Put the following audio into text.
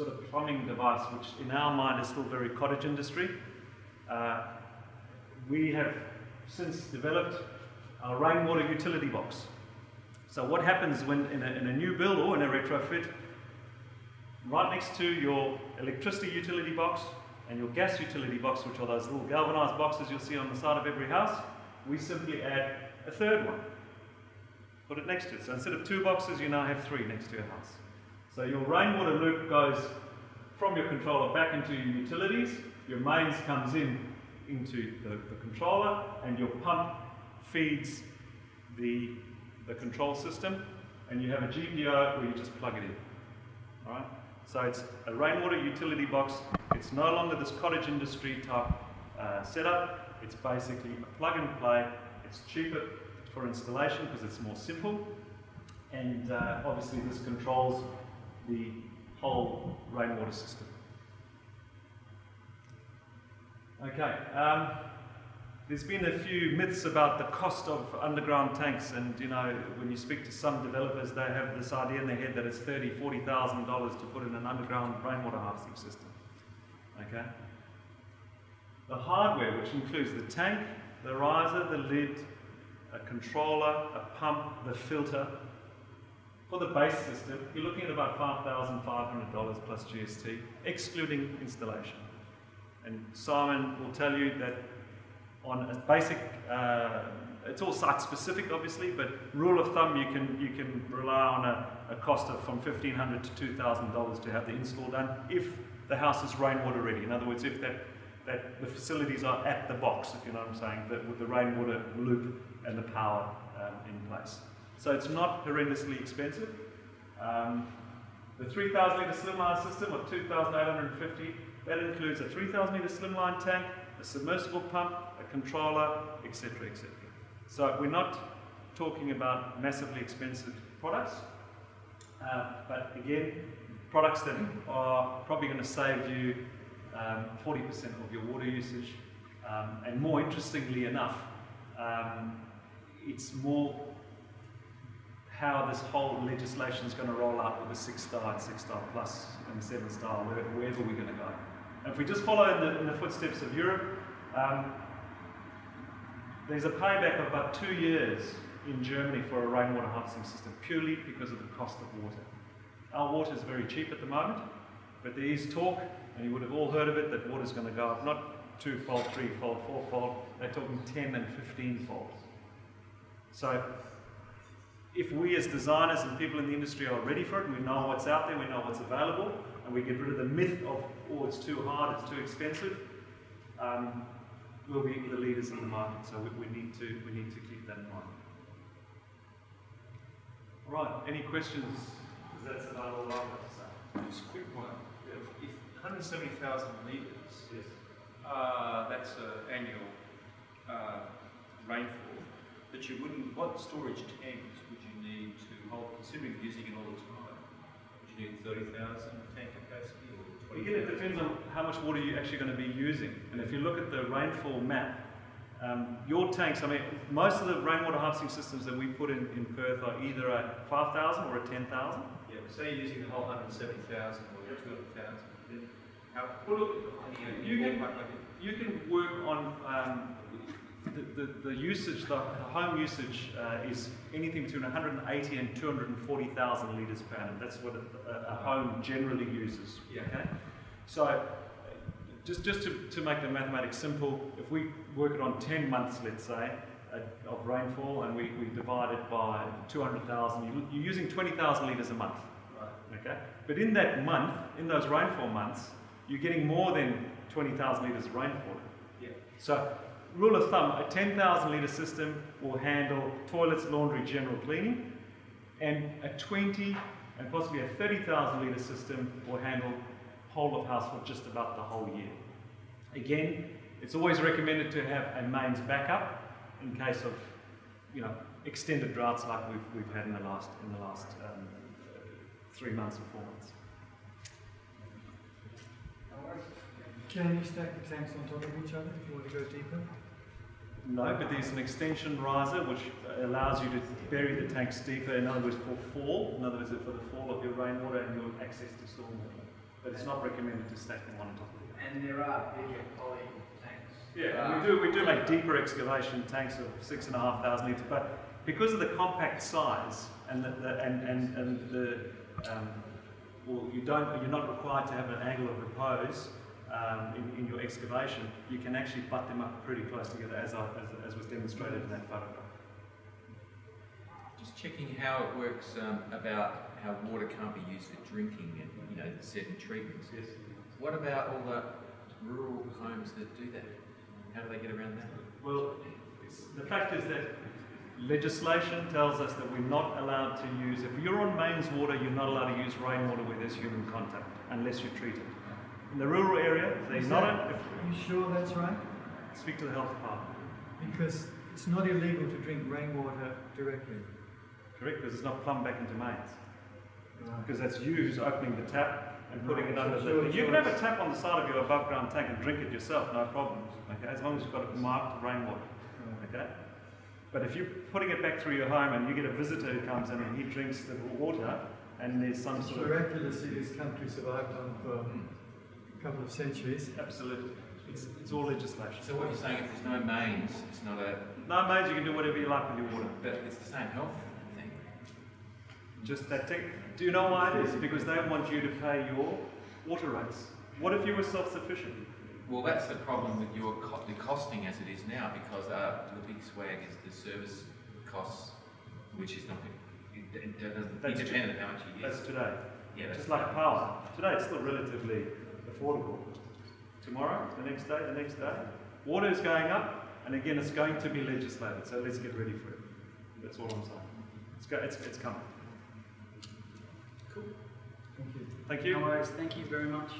sort of plumbing device, which in our mind is still very cottage industry. We have since developed our rainwater utility box. So what happens when in a new build or in a retrofit, right next to your electricity utility box and your gas utility box, which are those little galvanized boxes you'll see on the side of every house, we simply add a third one. Put it next to it. So instead of 2 boxes, you now have 3 next to your house. So your rainwater loop goes from your controller back into your utilities, your mains comes into the controller, and your pump feeds the control system, and you have a GPO where you just plug it in. All right? So it's a rainwater utility box. It's no longer this cottage industry type setup. It's basically a plug and play. It's cheaper for installation because it's more simple, and obviously this controls the whole rainwater system. Okay, there's been a few myths about the cost of underground tanks, and you know, when you speak to some developers, they have this idea in their head that it's $30,000-$40,000 to put in an underground rainwater harvesting system. Okay, the hardware, which includes the tank, the riser, the lid, a controller, a pump, the filter. For the base system, you're looking at about $5,500 plus GST, excluding installation. And Simon will tell you that on a basic, it's all site specific obviously, but rule of thumb, you can rely on a cost of from $1,500 to $2,000 to have the install done if the house is rainwater ready. In other words, if the facilities are at the box, if you know what I'm saying, with the rainwater loop and the power in place. So it's not horrendously expensive. The 3,000 litre slimline system of $2,850, that includes a 3,000 litre slimline tank, a submersible pump, a controller, etc., etc. So we're not talking about massively expensive products, but again, products that are probably going to save you 40% of your water usage, and more interestingly enough, it's more how this whole legislation is going to roll out with the 6-star and 6-star plus and 7-star, wherever we're going to go. And if we just follow in the footsteps of Europe, there's a payback of about 2 years in Germany for a rainwater harvesting system, purely because of the cost of water. Our water is very cheap at the moment, but there is talk, and you would have all heard of it, that water is going to go up, not 2-fold, 3-fold, 4-fold, they're talking 10 and 15-fold. So if we as designers and people in the industry are ready for it, and we know what's out there, we know what's available, and we get rid of the myth of, oh, it's too hard, it's too expensive, we'll be the leaders in the market. So we need to keep that in mind. All right, any questions? Because that's about all I've got to say. Just a quick one. If 170,000 litres, yes. That's an annual rainfall, but you wouldn't, what storage tanks would you need to hold, considering using it all the time? Would you need 30,000 tank capacity or 20,000? Again, it depends on how much water you're actually going to be using. And if you look at the rainfall map, your tanks, I mean, most of the rainwater harvesting systems that we put in Perth are either a 5,000 or a 10,000. Yeah, but say you're using the whole 170,000 or 200,000. How, you can work on the usage, the home usage is anything between 180 and 240,000 litres per annum. That's what a home generally uses. Yeah. Okay? So just to make the mathematics simple, if we work it on 10 months, let's say, of rainfall, and we divide it by 200,000, you're using 20,000 litres a month. Right. Okay? But in that month, in those rainfall months, you're getting more than 20,000 litres of rainwater. Yeah. So, rule of thumb, a 10,000 litre system will handle toilets, laundry, general cleaning, and a 20 and possibly a 30,000 litre system will handle whole of house for just about the whole year. Again, it's always recommended to have a mains backup in case of, you know, extended droughts like we've had in the last 3 months or 4 months. Can you stack the tanks on top of each other if you want to go deeper? No, but there's an extension riser which allows you to bury the tanks deeper, in other words for fall, in other words for the fall of your rainwater and your access to stormwater. but it's not recommended to stack them one on top of the other. And there are bigger poly tanks. Yeah, and we do make deeper excavation tanks of 6,500 litres, but because of the compact size and you're not required to have an angle of repose in your excavation. You can actually butt them up pretty close together, as was demonstrated in that photograph. Just checking how it works about how water can't be used for drinking and certain treatments. Yes. What about all the rural homes that do that? How do they get around that? Well, the fact is that legislation tells us that we're not allowed to use, if you're on mains water, you're not allowed to use rainwater where there's human contact, unless you treat it. In the rural area, they're not. Are you sure that's right? Speak to the health department. Because it's not illegal to drink rainwater directly. Correct, because it's not plumbed back into mains. Because that's you who's opening the tap and putting it under the... You can have a tap on the side of your above ground tank and drink it yourself, no problem. Okay, as long as you've got it marked rainwater. Okay? But if you're putting it back through your home and you get a visitor who comes in and he drinks the water and there's some sort of... Miraculously, this country survived on for a couple of centuries. Absolutely. It's all legislation. So what you're saying, if there's no mains, it's not a... No mains, you can do whatever you like with your water. But it's the same health thing. Just that thing. Do you know why it is? Because they want you to pay your water rates. What if you were self-sufficient? Well, that's the problem with the costing as it is now, because the big swag is the service costs, which is not independent of how much you use. That's today. Yeah, that's just like power. Today it's still relatively affordable. Tomorrow, the next day, water is going up, and again it's going to be legislated. So let's get ready for it. That's all I'm saying. It's coming. Cool. Thank you. Thank you. No worries. Thank you very much.